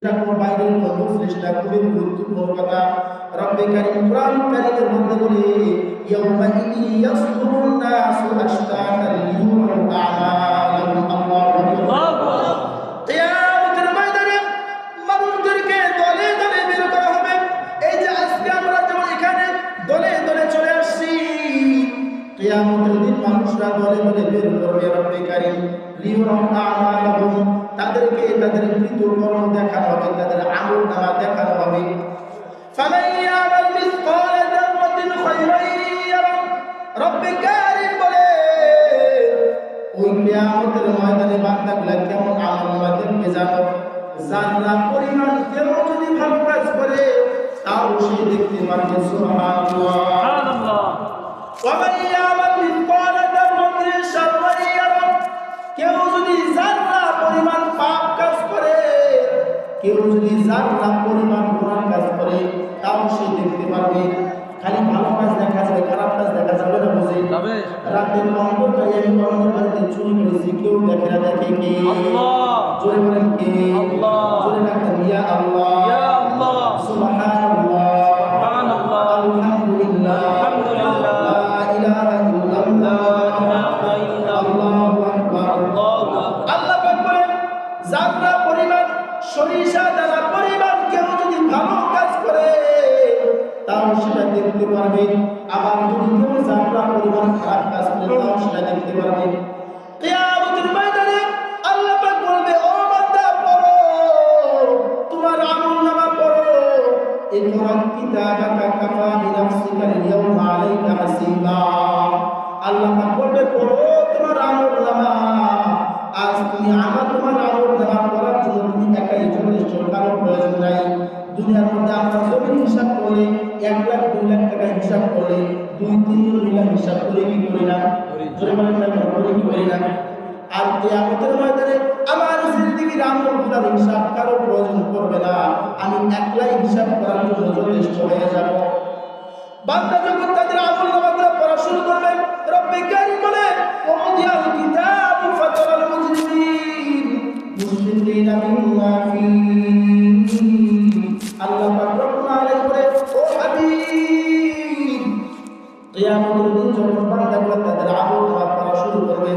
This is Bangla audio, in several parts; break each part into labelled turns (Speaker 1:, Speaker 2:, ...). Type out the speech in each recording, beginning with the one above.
Speaker 1: বাইরের মধ্যে চেষ্টা খুবই গুরুত্বপূর্ণ কথা। রব্বে কারীম কুরআন কারীমের মধ্যে বলে ইয়াউমাইদি ইয়াসদুরুন নাসু আশতাতান লিয়ুরাউ আ'মালাহুম। আল্লাহু আকবার। কিয়ামতের ময়দানে মানুষদেরকে দলে দলে বের করা হবে। এই যে আজকে আমরা যেমন এখানে দলে দলে চলে আসছি, কিয়ামতের দিন মানুষরা দলে দলে বের করবে রব্বে কারীম লিয়ুরাউ আ'মালাহুম। তাদেরকে তাদের কৃত কর্ম দেখানো হবে, তাদের আমল নামা দেখানো হবে। ফামান ইয়ামাল মিসকাল যাররাতিন খায়রান ইয়ারা। রব্বে কারীম বলে ওই কিয়ামতের ময়দানে বান্দাগুলো কেমন আমল নামা দেখবে জানো? জান্নাত পরিমাণ কেউ যদি ভালো কাজ করে তাও সে দেখতে পারবে। সুবহানাল্লাহ সুবহানাল্লাহ। ওয়ামান ইয়ামাল মিসকাল যাররাতিন শাররান ইয়ারা। কেউ যদি জাররা পরিমাণ পাপ কাজ করে, কেউ যদি জাররা পরিমাণ গুনাহ কাজ করে তাও সে দেখতে পারবে। খালি ভালো কাজ দেখা যাবে, খারাপ কাজ দেখা যাবে না। বুঝে যাবে। রাতের অন্ধকারে আমি অন্ধকার বাড়িতে চুরি করেছি, কেউ দেখে না। দেখে কে? আল্লাহ। জোরে বলেন কে? আল্লাহ। জোরে রাখেন ইয়া আল্লাহ ইয়া আল্লাহ। সুবহানাল্লাহ সুবহানাল্লাহ। আলহামদুলিল্লাহ আলহামদুলিল্লাহ। লা ইলাহা ইল্লাল্লাহ আল্লাহু আকবার আল্লাহু আকবার। আল্লাহ পাক বলেন জাররা পরিমাণ সরিষা দানা পরিমাণ কেউ যদি ভালো কাজ করে তাও সেটা দেখতে পারবে। আবার যদি কেউ জাররা পরিমাণ খারাপ কাজ করে তাও সেটা দেখতে পারবে। কিয়ামতের ময়দানে আল্লাহ পাক বলবে, ও বান্দা পড়ো, তোমার আমলনামা পড়ো। ইকরা কিতাবাকা কাফা বিনাফসিকা আল-ইয়াওমা আলাইকা হাসিবা। আল্লাহ পাক বলবে পড়ো তোমার আমলনামা। আজ তুমি তোমার আমলনামা পড়ার জন্য তুমি একাই যথেষ্ট, কারো প্রয়োজন নাই। দুনিয়ার মধ্যে আমরা জমি হিসাব করলে 1 লাখ 2 লাখ টাকা হিসাব করলে 2-3 জন মিলে হিসাব করে কি করি না? জোরে বলেন না, করে কি করি না? আর কিয়ামতের ময়দানে আমার জিন্দেগির আমলগুলোর হিসাব কারো প্রয়োজন পড়বে না। আমি একলাই হিসাব করার জন্য যথেষ্ট হয়ে যাব। বান্দা যখন তাদের আমলনামাগুলো পড়া শুরু করবে, রব্বে কারীম বলে ওয়াদিয়াল কিতাবু ফাতারাল মুজরিমিনা মিম্মা ফীহি। আল্লাহ পাক রব্বুল আলামিন বলে, ও হাবিব, কিয়ামতের দিন যখন বান্দাগুলো তাদের আমলনামা পড়া শুরু করবে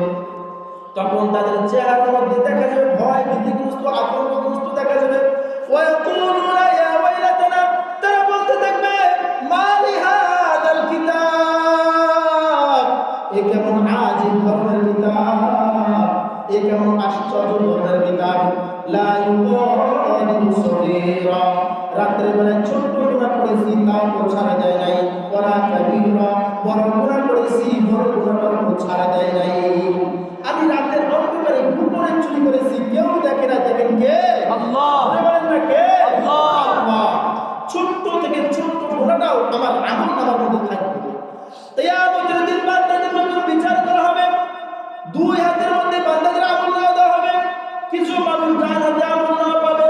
Speaker 1: তখন তাদের চেহারার মধ্যে দেখা যাবে ভয়, ভীতিগ্রস্ত, আতঙ্কগ্রস্ত দেখা যাবে। ওয়ায়াকুলুনা ইয়া ওয়াইলাতানা, তারা বলতে থাকবে মালি হাদাল কিতাব, এ কেমন আজীব ধরনের কিতাব, এ কেমন আশ্চর্য ধরনের কিতাব। লা ইউগাদিরু সগীরা, রাতের বেলায় ছোট্ট গুনাহ করেছি তাও তো ছাড়া যায় নাই। ওয়ালা কাবীরা, বড় গুনাহ করেছি বড় গুনাহটাও ছাড়া যায় নাই। আমি রাতের অন্ধকারে গোপনে চুরি করেছি, কেউ দেখে না। দেখেন কে? আল্লাহ। বলেন না কে? আল্লাহ। আল্লাহ। ছোট্ট থেকে ছোট্ট গুনাহটাও আমার আমলনামার মধ্যে থাকবে। কিয়ামতের দিন বান্দাদের যখন বিচার করা হবে, 2 হাতের মধ্যে বান্দাদের আমলনামা দেওয়া হবে। কিছু মানুষ ডান হাতে আমলনামা পাবে,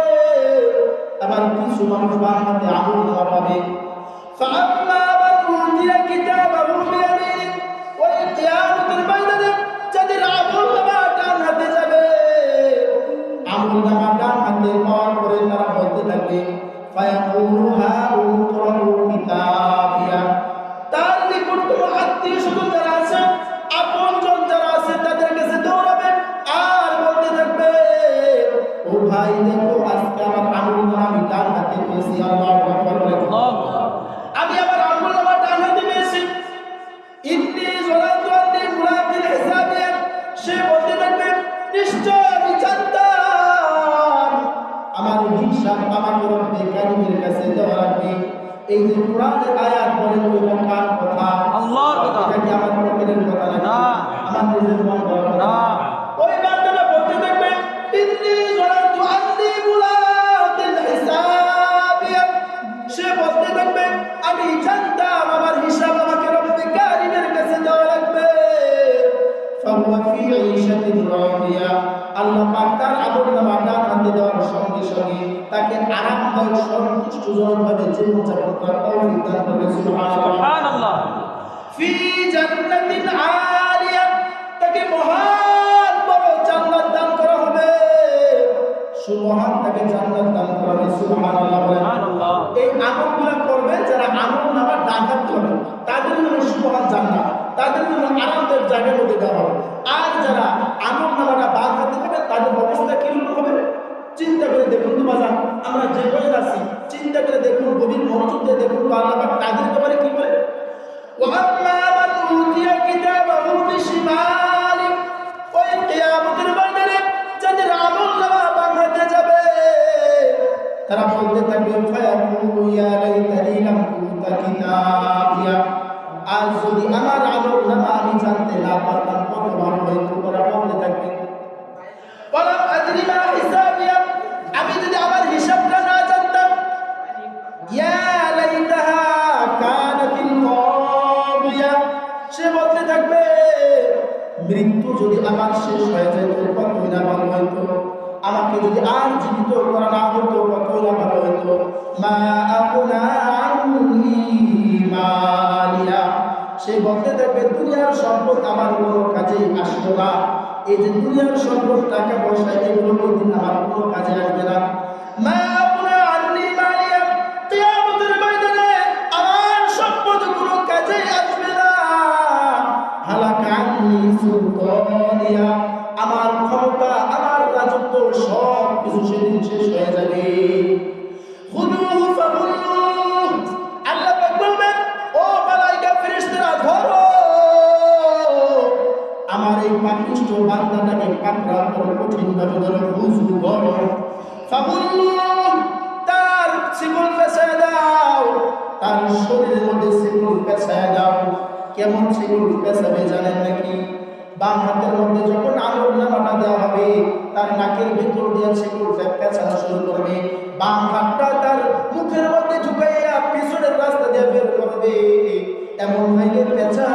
Speaker 1: আবার কিছু মানুষ বাম হাতে আমলনামা পাবে। ফাআম্মা মান উতিয়া কিতাবাহু বিয়ামিনিহি, ওই কিয়ামতের ময়দানে যাদের আমলনামা ডান হাতে যাবে, আমলনামা ডান হাতে পাওয়ার পরে তারা বলতে থাকবে ফায়াকুলু হাউম ইকরাউ কিতাবিয়া। তার নিকটতম আত্মীয়-স্বজন যারা আছে, আপনজন যারা আছে তাদের কাছে দৌড়াবে আর বলতে থাকবে, ও ভাই দেখো আজকে আমার আমলনামা আমি ডান হাতে পেয়েছি। আল্লাহু আকবার। আমি আমার আমলনামা ডান হাতে পেয়েছি। ইন্নী যালাতু আন্নী মুলাকিল হিসাবিয়া, সে বলতে থাকবে নিশ্চয় আমি জানতাম আমার হিসাব আমাকে রব্বে কারীমের কাছে দেওয়া লাগবে। এই যে কোরআনের আয়াত বলে ওইটা কার কথা? আল্লাহর কথা। এটা কি আমার পকেটের কথা না? আমার নিজের মন কথা না। ওই বান্দাটা বলতে থাকবে ইন্নী যালাতু আন্নী মুলাকিল হিসাবিয়া, সে বলতে থাকবে আমি জানতাম আমার হিসাব আমাকে রব্বে কারীমের কাছে দেওয়া লাগবে। ফাহুয়া ফি ঈশাতিন রাদিয়া, আল্লাহ পাক তার আমলনামা ডান হাতে দেওয়ার সঙ্গে সঙ্গে তাকে আরামদায়ক সন্তুষ্টজনকভাবে জীবনযাপন করার তৌফিক দান করবে। সুবহানাল্লাহ। ফি জান্নাতিন আলিয়া, তাকে মহান বড় জান্নাত দান করা হবে। সুবহান তাকে জান্নাত দান করেন সুবহানাল্লাহ বলেন এই আমলগুলো করবে যারা আমল নামার ডান হাত করবে তাদের জন্য সুবহান জান্নাত তাদের জন্য আরামদায়ক জায়গার মধ্যে দেওয়া হবে আর যারা আমল নামাটা বাদ হাতে হবে তাদের অবস্থা কিরকম হবে চিন্তা করে দেখুন তো বাজার আমরা যে বইয়ের আছি চিন্তা করে দেখুন গভীর মনোযোগ দিয়ে দেখুন আল্লাহ পাক তাদের ব্যাপারে কি বলে ওয়াম্মা মান উতিয়া কিতাবাহু বিশিমালি ওই কিয়ামতের ময়দানে যাদের আমল নামা বাঁধাতে যাবে তারা বলতে থাকবে ফায়াকুলু ইয়া লাইতানি লাম উতা কিতাবিয়া আজ যদি আমার আমল নামা আমি জানতে না পারতাম কত ভালো হতো ওরা বলতে থাকবে ওয়ালাম আদরি মা হিসাবিয়া আমি যদি আমার হিসাবটা না জানতাম ইয়া লাইতাহা কানাতিল কাদিয়া সে বলতে থাকবে মৃত্যু যদি আমার শেষ হয়ে যায় তো কতই না ভালো হতো আমাকে যদি আর জীবিত করা না হতো কতই না ভালো হতো মা আকুনা আন্নি মালিয়া সে বলতে থাকবে দুনিয়ার সম্পদ আমার কোনো কাজে আসতো না এই যে দুনিয়ার সম্পদ টাকা পয়সা এগুলো কোনদিন আমার কোনো কাজে আসবে না মা আকুনা আন্নি মালিয়া কিয়ামতের ময়দানে আমার সম্পদ কোনো কাজে আসবে না হালাকা আন্নি সুলতানিয়া আমার ক্ষমতা আমার রাজত্ব সব কিছু সেদিন শেষ হয়ে যাবে খুদুহু ফাগুল্লুহ আল্লাহ পাক বলবেন ও মালায়েকা ফেরেশতারা ধরো আমার এই পাপিষ্ঠ বান্দাটাকে পাকড়াও করো কঠিন ভাবে ধরো হুজু ধরো ফাগুল্লুহ তার শিকল পেঁচায় দাও তার শরীরের মধ্যে শিকল পেঁচায় দাও কেমন শিকল পেঁচাবে জানেন নাকি বাম হাতের মধ্যে যখন আমল নামাটা দেওয়া হবে তার নাকের ভিতর দিয়ে শিকল পেঁচানো শুরু করবে বাম হাতটা তার মুখের মধ্যে ঢুকাইয়া পিছনের রাস্তা দিয়ে বের করবে এমন ভাইলে পেঁচা